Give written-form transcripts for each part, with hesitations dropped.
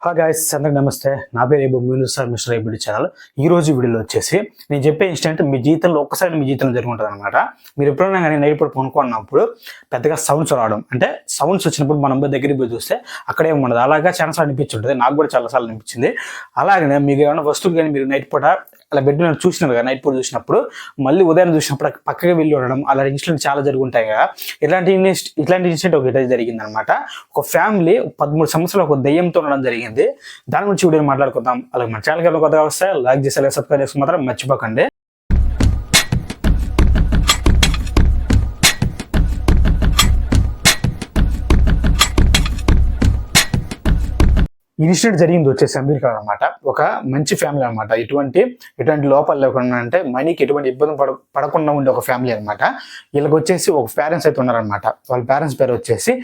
Hi guys, అందరికి నమస్తే. నా పేరు ఏబు మీను సార్, మిస్టర్ ఏబిడి ఛానల్. ఈ రోజు వీడియోలో వచ్చేసి నేను చెప్పే ఇన్సిడెంట్ మీ జీవితంలో ఒక్కసారి మీ జీవితంలో జరుగుతుంది అనమాట. మీరు ఎప్పుడైనా కానీ నైట్ పూట పనుకున్నప్పుడు పెద్దగా సౌండ్స్ రావడం, అంటే సౌండ్స్ వచ్చినప్పుడు మనం దగ్గరికి పోయి చూస్తే అక్కడే ఉండదు. అలాగా చాలాసార్లు అనిపించుంటుంది, నాకు కూడా చాలాసార్లు అనిపించింది. అలాగనే మీకు ఏమైనా వస్తువులు కానీ మీరు నైట్ పూట అలా బెడ్ మీద చూసినారు కదా, నైట్ పూట చూసినప్పుడు మళ్ళీ ఉదయం చూసినప్పుడు పక్కగా వెళ్ళి ఉండడం, అలాంటి ఇన్సిడెంట్ చాలా జరుగుంటాయి కదా. ఇట్లాంటి ఇన్సిడెంట్ ఒకటి జరిగింది అనమాట. ఒక ఫ్యామిలీ 13 సంవత్సరాలు ఒక దెయ్యంతో ఉండడం జరిగింది. దాని గురించి వీడియో మాట్లాడుకుందాం. అలాగే మన ఛానల్ కొత్తగా వస్తే లైక్ చేసి అలాగే సబ్స్క్రైబ్ చేసుకుని మాత్రం మర్చిపోకండి. ఇన్సిడెంట్ జరిగింది వచ్చేసి అమెరికా అనమాట. ఒక మంచి ఫ్యామిలీ అనమాట. ఎటువంటి లోపాలు లేకుండా, అంటే మనీకి ఎటువంటి ఇబ్బంది పడకుండా ఉండే ఒక ఫ్యామిలీ అనమాట. వీళ్ళకి వచ్చేసి ఒక పేరెంట్స్ అయితే ఉన్నారనమాట. వాళ్ళ పేరెంట్స్ పేరు వచ్చేసి,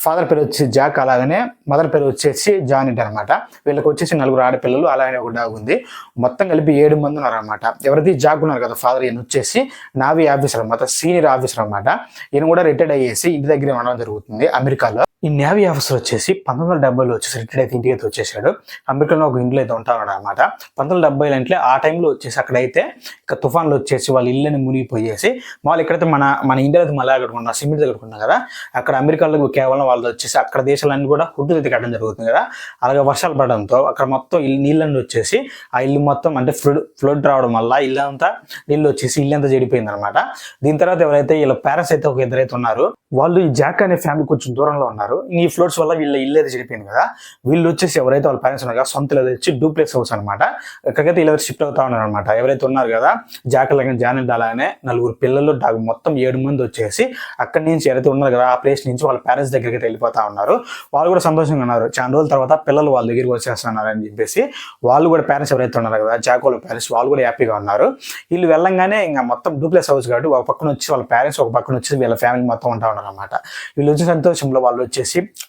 ఫాదర్ పేరు వచ్చి జాక్, అలాగనే మదర్ పేరు వచ్చేసి జానిట్ అనమాట. వీళ్ళకి వచ్చేసి 4 ఆడపిల్లలు, అలాగే ఒక డాగ్ ఉంది. మొత్తం కలిపి 7 మంది ఉన్నారనమాట. ఎవరైతే జాక్ ఉన్నారు కదా ఫాదర్, ఈయన వచ్చేసి నావీ ఆఫీసర్ అనమాట, సీనియర్ ఆఫీసర్ అనమాట. ఈయన కూడా రిటైర్డ్ అయ్యేసి ఇంటి దగ్గర ఉండడం జరుగుతుంది అమెరికాలో. ఈ నేవీ ఆఫీసర్ వచ్చేసి 1970లో వచ్చేసి రిటైర్డ్ అయితే ఇంటికి అయితే వచ్చేసాడు. అమెరికాలో ఒక ఇంట్లో అయితే ఉంటాడు అనమాట. 1970 అంటే ఆ టైంలో వచ్చేసి అక్కడైతే ఇక తుఫాన్లు వచ్చేసి వాళ్ళ ఇళ్ళని మునిగిపోయేసి, వాళ్ళు ఎక్కడైతే మన ఇండియాలో మళ్ళీ కట్టుకున్నాం, సిమెంట్ కట్టుకున్నాం కదా, అక్కడ అమెరికాలో కేవలం వాళ్ళు వచ్చేసి అక్కడ దేశాలన్నీ కూడా హుడ్డు అయితే కట్టడం జరుగుతుంది కదా. అలాగే వర్షాలు పడడంతో అక్కడ మొత్తం నీళ్ళన్నీ వచ్చేసి ఆ ఇల్లు మొత్తం అంటే ఫ్లడ్ రావడం వల్ల ఇల్లంతా నీళ్ళు వచ్చేసి ఇల్లంతా చెడిపోయింది అనమాట. దీని తర్వాత ఎవరైతే వీళ్ళ పేరెంట్స్ అయితే ఒక ఇద్దరైతే ఉన్నారు, వాళ్ళు ఈ జాక్ అనే ఫ్యామిలీ కొంచెం దూరంలో ఉన్నారు. ఈ ఫ్లోట్స్ వల్ల వీళ్ళ ఇల్లు అయితే చెడిపోయింది కదా. వీళ్ళు వచ్చేసి ఎవరైతే వాళ్ళ పేరెంట్స్ ఉన్నారు కదా, సొంత ఇల్లు వచ్చి డూప్లెక్స్ హౌస్ అనమాట. ఎక్కడికైతే వీళ్ళు షిఫ్ట్ అవుతా ఉన్నారు అనమాట. ఎవరైతే ఉన్నారు కదా జాక్ అలాగే జానెట్ అలానే 4 పిల్లలు డాగ్ మొత్తం 7 మంది వచ్చేసి అక్కడి నుంచి ఎవరైతే ఉన్నారు కదా ఆ ప్లేస్ నుంచి వాళ్ళ పేరెంట్స్ దగ్గరికి వెళ్ళిపోతా ఉన్నారు. వాళ్ళు కూడా సంతోషంగా ఉన్నారు. చాలా రోజుల తర్వాత పిల్లలు వాళ్ళ దగ్గరికి వచ్చేస్తున్నారు అని చెప్పేసి వాళ్ళు కూడా పేరెంట్స్ ఎవరైతే ఉన్నారు కదా జాక్ వాళ్ళ పేరెంట్స్, వాళ్ళు కూడా హ్యాపీగా ఉన్నారు. వీళ్ళు వెళ్ళంగానే ఇంకా మొత్తం డూప్లెక్స్ హౌస్ కాబట్టి ఒక పక్కన వచ్చి వాళ్ళ పేరెంట్స్, ఒక పక్కన వచ్చి వీళ్ళ ఫ్యామిలీ మొత్తం ఉంటా ఉన్నారు అనమాట. వీళ్ళు వచ్చే సంతోషంలో వాళ్ళు వచ్చేసి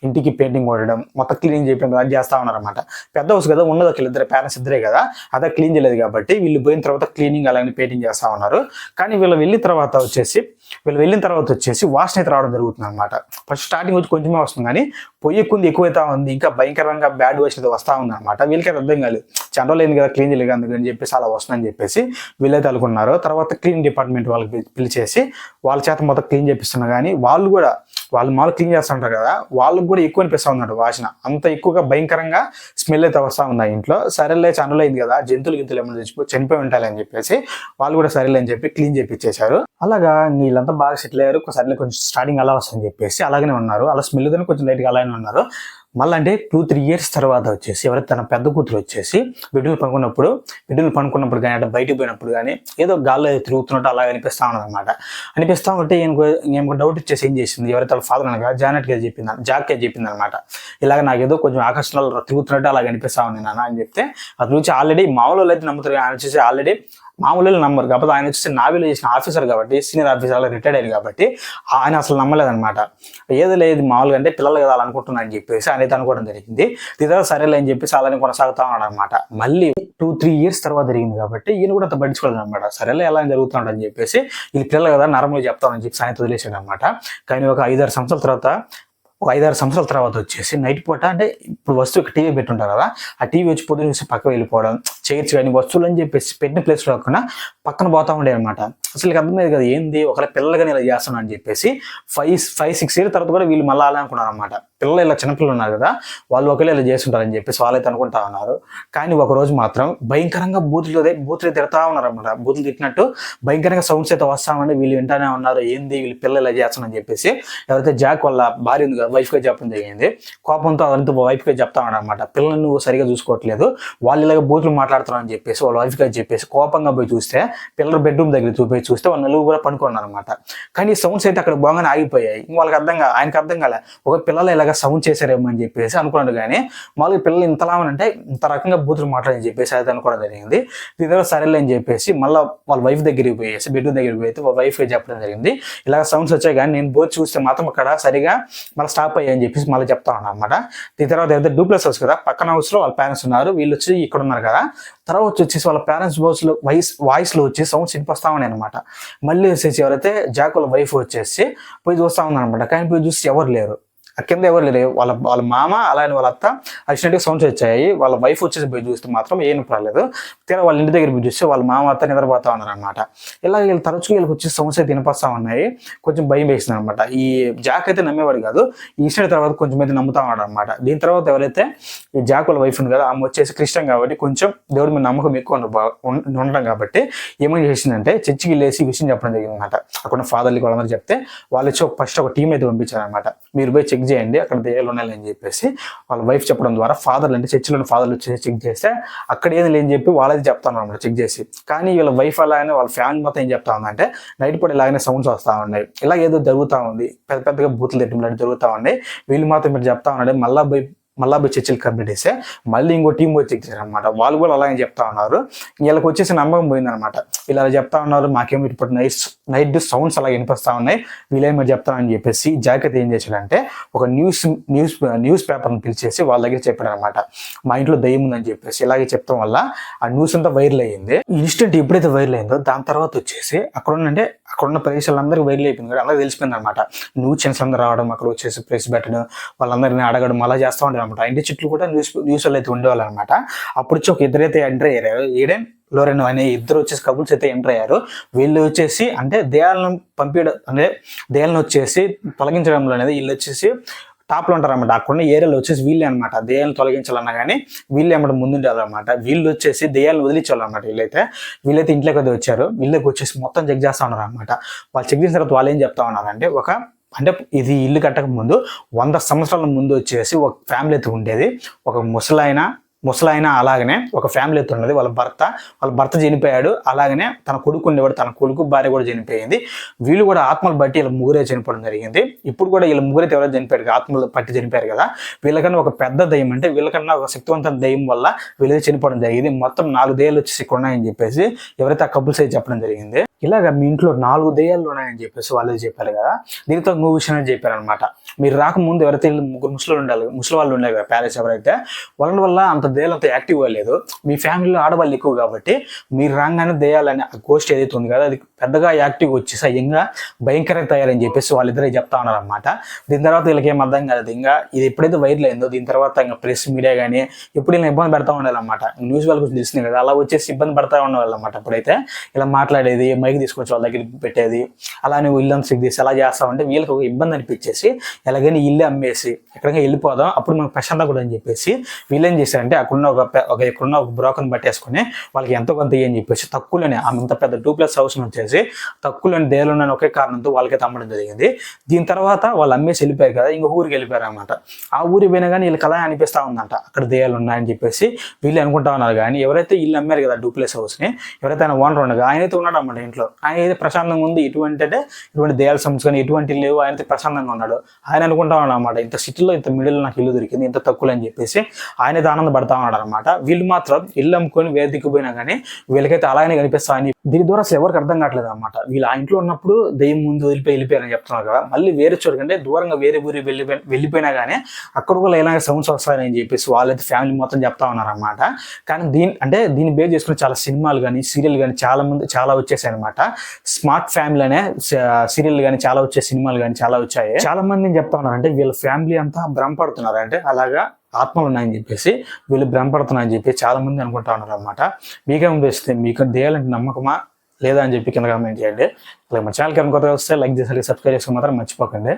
ఇంటికి పెయింటింగ్ కొట్టడం, మొత్తం క్లీన్ చేయడం అది చేస్తా ఉన్నారు అనమాట. పెద్ద హౌస్ కదా, ఉన్నది ఒక ఇద్దరు పేరెంట్స్ ఇద్దరే కదా, అదే క్లీన్ చేయలేదు కాబట్టి వీళ్ళు పోయిన తర్వాత క్లీనింగ్ అలాగే పెయింటింగ్ చేస్తా ఉన్నారు. కానీ వీళ్ళు వెళ్ళిన తర్వాత వచ్చేసి వాసన అయితే రావడం జరుగుతుంది అనమాట. ఫస్ట్ స్టార్టింగ్ వచ్చి కొంచెమే వస్తుంది, కానీ పొయ్యి కొంది ఎక్కువైతే ఉంది, ఇంకా భయంకరంగా బ్యాడ్ వాయిస్ అయితే వస్తూ ఉంది అనమాట. వీళ్ళకైతే అర్థం కాలేదు, చండలో లేదు కదా క్లీన్ చేయలేదు అందుకని చెప్పేసి అలా వస్తుందని చెప్పేసి వీళ్ళైతే అనుకున్నారు. తర్వాత క్లీనింగ్ డిపార్ట్మెంట్ వాళ్ళకి పిలిచేసి వాళ్ళ చేత మొత్తం క్లీన్ చేపిస్తున్నా, కానీ వాళ్ళు మామూలు క్లీన్ చేస్తుంటారు కదా, వాళ్ళకి కూడా ఎక్కువ అనిపిస్తూ ఉన్నాడు వాసన. అంత ఎక్కువగా భయంకరంగా స్మెల్ అయితే వస్తూ ఉంది ఆ ఇంట్లో. సరేలే చండలో అయింది కదా, జంతువులు ఏమైనా చనిపోయి ఉంటాయి అని చెప్పేసి వాళ్ళు కూడా సరేలే అని చెప్పి క్లీన్ చేపించేశారు. అలాగా వీళ్ళంతా బాగా సెటిల్ అయ్యారు. సరేలే కొంచెం స్టార్టింగ్ అలా వస్తుందని చెప్పేసి అలాగనే ఉన్నారు. అలా స్మెల్ తోనే కొంచెం లైట్గా అలానే ఉన్నారు. మళ్ళీ అంటే 2-3 ఇయర్స్ తర్వాత వచ్చేసి ఎవరైతే తన పెద్ద కూతురు వచ్చేసి బిడ్డలు పనుకున్నప్పుడు కానీ అంటే బయటకు పోయినప్పుడు కానీ ఏదో గాల్లో తిరుగుతున్నట్టు అలాగే అనిపిస్తూ ఉన్నది అనమాట. అనిపిస్తూ ఉంటే నేను డౌట్ వచ్చేసి ఏం చేసింది, ఎవరైతే వాళ్ళ ఫాదర్ అనగా జాక్ చెప్పింది అనమాట. ఇలాగ నాకు ఏదో కొంచెం ఆకర్షణలు తిరుగుతున్నట్టు అలాగే అనిపిస్తూ ఉంది నాన్న అని చెప్తే, అది నుంచి ఆల్రెడీ మామూలు అయితే నమ్ముతారు, ఆయన వచ్చేసి ఆల్రెడీ మామూలు నమ్మరు. కాకపోతే ఆయన వచ్చేసి నావీలో చేసిన ఆఫీసర్ కాబట్టి, సీనియర్ ఆఫీసర్ అలా రిటైర్డ్ అయ్యారు కాబట్టి ఆయన అసలు నమ్మలేదనమాట. ఏదో లేదు మామూలుగా అంటే పిల్లలు కదా అలా అనుకుంటున్నా అని చెప్పేసి ఆయన అయితే అనుకోవడం జరిగింది. దీని సరేలే అని చెప్పేసి అలానే కొనసాగుతా ఉన్నాడు అనమాట. మళ్ళీ 2-3 ఇయర్స్ తర్వాత జరిగింది కాబట్టి ఈయన కూడా అంత పట్టించుకోలేదు అనమాట. సరేలే ఎలా జరుగుతున్నాడు అని చెప్పేసి వీళ్ళు పిల్లలు కదా నార్మల్గా చెప్తామని చెప్పి ఆయన వదిలేసాడు అనమాట. కానీ ఒక 5-6 సంవత్సరాల తర్వాత వచ్చేసి నైట్ పూట అంటే ఇప్పుడు వస్తువు టీవీ పెట్టుంటారు కదా, ఆ టీవీ వచ్చి పొద్దున చూసి పక్క వెళ్ళిపోవడం, చైర్స్ కానీ వస్తువులు అని చెప్పేసి పెట్టిన ప్లేస్లో కాకుండా పక్కన పోతా ఉండే అనమాట. అసలు అర్థమయ్యేది కదా, ఏంది ఒకవేళ పిల్లలు కానీ ఇలా చేస్తున్నాను అని చెప్పేసి 5-6 ఇయర్స్ తర్వాత కూడా వీళ్ళు మళ్ళీ అలా అనుకున్నారు అనమాట. పిల్లలు ఇలా చిన్నపిల్లలు ఉన్నారు కదా, వాళ్ళు ఒకవేళ ఇలా చేస్తుంటారని చెప్పేసి వాళ్ళైతే అనుకుంటా ఉన్నారు. కానీ ఒకరోజు మాత్రం భయంకరంగా బూతులు తిడతా ఉన్నారు అనమాట. బూతులు తిట్టినట్టు భయంకరంగా సౌండ్స్ అయితే వస్తామని వీళ్ళు వింటానే ఉన్నారు. ఏంది వీళ్ళు పిల్లలు ఇలా చేస్తున్నారని చెప్పేసి ఎవరైతే జాక్ వాళ్ళ భార్య ఉంది కదా వైఫ్గా చెప్పడం జరిగింది. కోపంతో అదంతా వైఫ్గా చెప్తా ఉన్నాడు అనమాట. పిల్లల్ని నువ్వు సరిగా చూసుకోవట్లేదు, వాళ్ళు ఇలాగ బూతులు మాట్లాడుతున్నావు అని చెప్పేసి వాళ్ళ వైఫ్గా చెప్పేసి కోపంగా పోయి చూస్తే పిల్లలు బెడ్రూమ్ దగ్గర చూస్తే వాళ్ళు నలుగురు కూడా పనుకున్నారు అనమాట. కానీ సౌండ్స్ అయితే అక్కడ బాగానే ఆగిపోయాయి. వాళ్ళకి ఆయనకు అర్థం కాలే, ఒక పిల్లలు ఇలాగ సౌండ్ చేశారేమో అని చెప్పేసి అనుకున్నాడు. కానీ మామూలుగా పిల్లలు ఇంతలా అంటే ఇంత రకంగా బూతులు మాట్లాడని చెప్పేసి అయితే అనుకోవడం జరిగింది. దీని తర్వాత సరేలే అని చెప్పేసి మళ్ళీ వాళ్ళ వైఫ్ దగ్గరికి పోయేసి బెడ్రూమ్ దగ్గరికి పోయితే వాళ్ళ వైఫ్గా చెప్పడం జరిగింది. ఇలాగ సౌండ్స్ వచ్చాయి కానీ నేను బోత్ చూస్తే మాత్రం అక్కడ సరిగా మళ్ళీ స్టాప్ అయ్యాయని చెప్పేసి మళ్ళీ చెప్తా ఉన్నాను అనమాట. దీని తర్వాత ఏదైతే డూప్లెక్స్ హౌస్ కదా, పక్కన హౌస్ లో వాళ్ళ పేరెంట్స్ ఉన్నారు, వీళ్ళు వచ్చి ఇక్కడ ఉన్నారు కదా. తర్వాత వచ్చేసి వాళ్ళ పేరెంట్స్ వాయిస్ లో వచ్చి సౌండ్స్ వినిపిస్తా ఉన్నాయి అనమాట. మళ్ళీ వచ్చేసి ఎవరైతే జాక్ వాళ్ళ వైఫ్ వచ్చేసి పోయి చూస్తా ఉన్నారు అనమాట. కానీ పోయి చూసి ఎవరు లేరు. ఆ కింద ఎవరు లేరు, వాళ్ళ వాళ్ళ మామ అలానే వాళ్ళ అత్త అడిషనల్గా సౌండ్స్ వచ్చాయి. వాళ్ళ వైఫ్ వచ్చేసి పోయి చూస్తే మాత్రం ఏం పర్లేదు. తీరా వాళ్ళ ఇంటి దగ్గర పోయి చూస్తే వాళ్ళ మామ అత్త నిద్రపోతా ఉన్నారు అనమాట. ఇలా వీళ్ళు తరచుగా వీళ్ళకి వచ్చి సౌండ్స్ అయితే వినిపిస్తా ఉన్నాయి. కొంచెం భయం వేసింది అనమాట. ఈ జాక్ అయితే నమ్మేవాడు కాదు, ఈ ఇన్సిడెంట్ తర్వాత కొంచెం అయితే నమ్ముతా ఉన్నాడు అనమాట. దీని తర్వాత ఎవరైతే ఈ జాక్ వాళ్ళ వైఫ్ ఉంది కదా, ఆమె వచ్చేసి క్రిస్టియన్ కాబట్టి కొంచెం దేవుడి మీద నమ్మకం ఎక్కువ ఉండడం కాబట్టి ఏమేం చేసిందంటే చర్చికి వెళ్ళేసి విషయం చెప్పడం జరిగింది అనమాట. అక్కడ ఫాదర్లకి వాళ్ళందరూ చెప్తే వాళ్ళు వచ్చి ఫస్ట్ ఒక టీం అయితే పంపించారనమాట. మీరు పోయి చెక్ చేయండి అక్కడ దెయ్యాలు ఉన్నాయని చెప్పేసి వాళ్ళ వైఫ్ చెప్పడం ద్వారా ఫాదర్లు అంటే చర్చిలోని ఫాదర్లు వచ్చేసి చెక్ చేస్తే అక్కడ ఏది లేని చెప్పి వాళ్ళది చెప్తాను అనమాట చెక్ చేసి. కానీ వీళ్ళ వైఫ్ అలానే వాళ్ళ ఫ్యామిలీ మొత్తం ఏం చెప్తా ఉందంటే నైట్ పూట ఇలాగనే సౌండ్స్ వస్తూ ఉన్నాయి, ఇలా ఏదో జరుగుతూ ఉంది, పెద్ద పెద్దగా బూతులు తిట్టడం జరుగుతూ ఉన్నాయి. వీళ్ళు మాత్రం మీరు చెప్తా ఉన్నాడు మళ్ళా పోయి చర్చలు కంప్లీట్ చేస్తే మళ్ళీ ఇంకో టీం పోయి చెక్ చేశారు అనమాట. వాళ్ళు కూడా అలాగే చెప్తా ఉన్నారు. వీళ్ళకి వచ్చేసి నమ్మకం పోయిందనమాట. ఇలా చెప్తా ఉన్నారు, మాకేమో ఇప్పుడు నైట్ సౌండ్స్ అలా వినిపిస్తా ఉన్నాయి, వీళ్ళేమో చెప్తానని చెప్పేసి జాగ్రత్త ఏం చేశాడంటే ఒక న్యూస్ పేపర్ని పిలిచేసి వాళ్ళ దగ్గర చెప్పాడు అనమాట. మా ఇంట్లో దయ్యం ఉందని చెప్పేసి ఇలాగే చెప్తాం వల్ల ఆ న్యూస్ అంతా వైరల్ అయ్యింది. ఇన్స్టెంట్ ఎప్పుడైతే వైరల్ అయిందో దాని తర్వాత వచ్చేసి అక్కడున్న ప్రదేశాలందరికీ వైరల్ అయిపోయింది కదా, అందరికీ తెలిసిపోయింది అనమాట. న్యూస్ ఛానల్స్ అందరూ రావడం, అక్కడ వచ్చేసి ప్రెస్ పెట్టడం, వాళ్ళందరినీ అడగడం అలా చేస్తూ ఉంటారు అనమాట. ఇంటి చుట్టూ కూడా న్యూస్ వాళ్ళు అయితే ఉండేవాళ్ళు అనమాట. అప్పుడు వచ్చి ఒక ఇద్దరైతే ఎంటర్ అయ్యారు, ఈడెన్ లోరెన్ అనే ఇద్దరు వచ్చేసి కపుల్స్ అయితే ఎంటర్ అయ్యారు. వీళ్ళు వచ్చేసి అంటే దెయ్యాలను పంపించడం అంటే దెయ్యాలను వచ్చేసి తొలగించడంలో అనేది వీళ్ళు వచ్చేసి టాప్లో ఉంటారన్నమాట. అక్కడ ఏరియాలో వచ్చేసి వీళ్ళే అనమాట. దెయ్యాలను తొలగించాలన్నా కానీ వీళ్ళే అన్నమాట ముందుండాలన్నమాట. వీళ్ళు వచ్చేసి దెయ్యాలను వదిలించాలన్నమాట. వీళ్ళైతే ఇంట్లోకి అయితే వచ్చారు. వీళ్ళకి వచ్చేసి మొత్తం చెక్ చేస్తా ఉన్నారు అనమాట. వాళ్ళు చెక్ చేసిన తర్వాత వాళ్ళు ఏం చెప్తా ఉన్నారంటే అంటే ఇది ఇల్లు కట్టక ముందు 100 సంవత్సరాల ముందు వచ్చేసి ఒక ఫ్యామిలీ అయితే ఉండేది. ఒక ముసలాయన అలాగనే ఒక ఫ్యామిలీ అయితే ఉన్నది. వాళ్ళ భర్త చనిపోయాడు. అలాగనే తన కొడుకు ఉండేవాడు, తన కొడుకు భార్య కూడా చనిపోయింది. వీళ్ళు కూడా ఆత్మలు బట్టి వీళ్ళ ముగ్గురే చనిపోవడం జరిగింది. ఇప్పుడు కూడా వీళ్ళ ముగ్గురైతే ఎవరైతే చనిపోయారు, ఆత్మలు పట్టి చనిపోయారు కదా, వీళ్ళకన్నా ఒక పెద్ద దయ్యం అంటే వీళ్ళకన్నా ఒక శక్తివంతమైన దయ్యం వల్ల వీళ్ళైతే చనిపోవడం జరిగింది. మొత్తం 4 దయ్యాలు వచ్చేసి ఇక్కడ ఉన్నాయని చెప్పేసి ఎవరైతే ఆ కపుల్స్ అయితే చెప్పడం జరిగింది. ఇలాగ మీ ఇంట్లో 4 దయ్యాలు ఉన్నాయని చెప్పేసి వాళ్ళు చెప్పారు కదా. దీనితో ఇంకో విషయం చెప్పారు అనమాట. మీరు రాకముందు ఎవరైతే 3 ముసలి వాళ్ళు ఉండే కదా ప్యారెంట్స్ ఎవరైతే, వాళ్ళ వల్ల అంత దయ్యాలు అంత యాక్టివ్ అవ్వలేదు. మీ ఫ్యామిలీలో ఆడవాళ్ళు ఎక్కువ కాబట్టి మీరు రాగానే దయ్యాలని ఆ గోస్ట్ ఏదైతే ఉంది కదా అది పెద్దగా యాక్టివ్ వచ్చి సయ్యంగా భయంకరంగా తయారని చెప్పేసి వాళ్ళిద్దరే చెప్తా ఉన్నారు అనమాట. దీని తర్వాత వీళ్ళకి ఏం అర్థం కాలేదు. ఇంకా ఇది ఎప్పుడైతే వైరల్ అయిందో దీని తర్వాత ఇంకా ప్రెస్ మీడియా కానీ ఎప్పుడు ఇలా ఇబ్బంది పెడతా ఉండాలన్నమాట. న్యూస్ వాళ్ళ గురించి తెలిసింది కదా, అలా వచ్చేసి ఇబ్బంది పడతా ఉండేవాళ్ళు అనమాట. అప్పుడైతే ఇలా మాట్లాడేది, మైక్ తీసుకొచ్చి వాళ్ళ దగ్గర పెట్టేది, అలానే ఇల్లు చెక్ చేసి అలా చేస్తామంటే వీళ్ళకి ఒక ఇబ్బంది అనిపించేసి ఎలాగైనా ఇల్లు అమ్మేసి ఎక్కడికి వెళ్ళిపోదాం అప్పుడు మనకు ప్రశాంతంగా కూడా అని చెప్పేసి వీళ్ళు ఏం చేశారంటే అక్కడున్న ఒక బ్రోకర్ని పట్టేసుకుని వాళ్ళకి ఎంతో కొంత అని చెప్పేసి తక్కువలోనే అంత పెద్ద 2+ హౌస్ వచ్చేసి తక్కువలోని దేలున్న ఒకే కారణంతో వాళ్ళకైతే అమ్మడం జరిగింది. దీని తర్వాత వాళ్ళు అమ్మేసి వెళ్ళిపోయారు కదా, ఇంకో ఊరికి వెళ్ళిపోయారు అనమాట. ఆ ఊరికి పోయినా కానీ వీళ్ళకి అలా అనిపిస్తూ ఉందంట, అక్కడ దెయ్యాలు ఉన్నాయని చెప్పేసి వీళ్ళు అనుకుంటా ఉన్నారు. కానీ ఎవరైతే ఇల్లు అమ్మారు కదా 2+ హౌస్ని, ఎవరైతే ఆయన ఓనర్ ఉండగా ఆయన అయితే ఉన్నాడు అన్నమాట ఇంట్లో. ఆయన అయితే ప్రశాంతంగా ఉంది, ఇటువంటి దెయ్యాల సమస్య కానీ ఎటువంటి లేవు, ఆయన అయితే ప్రశాంతంగా ఉన్నాడు. ఆయన అనుకుంటా ఉన్నాడు అనమాట, ఇంత సిటీలో ఇంత మిడిల్ నాకు ఇల్లు దొరికింది, ఇంత తక్కువ అని చెప్పేసి ఆయన అయితే ఆనందపడతా ఉన్నాడు అనమాట. వీళ్ళు మాత్రం ఇల్లు అమ్ముకొని వేరే దిక్కుపోయినా కానీ వీళ్ళకైతే అలాగనే కనిపిస్తాయని దీని ద్వారా ఎవరికి అర్థం కావట్లేదు అనమాట. వీళ్ళు ఆ ఇంట్లో ఉన్నప్పుడు దెయ్యం ముందు వెళ్ళిపోయారని చెప్తున్నారు కదా, మళ్ళీ వేరే చోటు కంటే దూరంగా వేరే ఊరి వెళ్ళిపోయినా కానీ అక్కడ కూడా ఎలాగ సౌండ్స్ వస్తాయని చెప్పేసి వాళ్ళైతే ఫ్యామిలీ మొత్తం చెప్తా ఉన్నారు అనమాట. కానీ దీన్ని బేస్ చేసుకుని చాలా సినిమాలు కానీ సీరియల్ కానీ చాలా వచ్చేసాయి అనమాట. స్మార్ట్ ఫ్యామిలీ అనే సీరియల్ కానీ చాలా వచ్చాయి, సినిమాలు కానీ చాలా వచ్చాయి. చాలా మంది చెప్తా ఉన్నారు అంటే వీళ్ళ ఫ్యామిలీ అంతా భ్రమపడుతున్నారు, అంటే అలాగా ఆత్మలు ఉన్నాయని చెప్పేసి వీళ్ళు భ్రమపడుతున్నాయని చెప్పి చాలా మంది అనుకుంటా ఉన్నారు అనమాట. మీకేమనిపిస్తుంది? మీకు దెయ్యాలంటే నమ్మకమా లేదా అని చెప్పి కింద కామెంట్ చేయండి. అలాగే మా ఛానల్కి కొత్తగా వస్తే లైక్ చేసి సబ్స్క్రైబ్ చేసుకుని మాత్రం మర్చిపోకండి.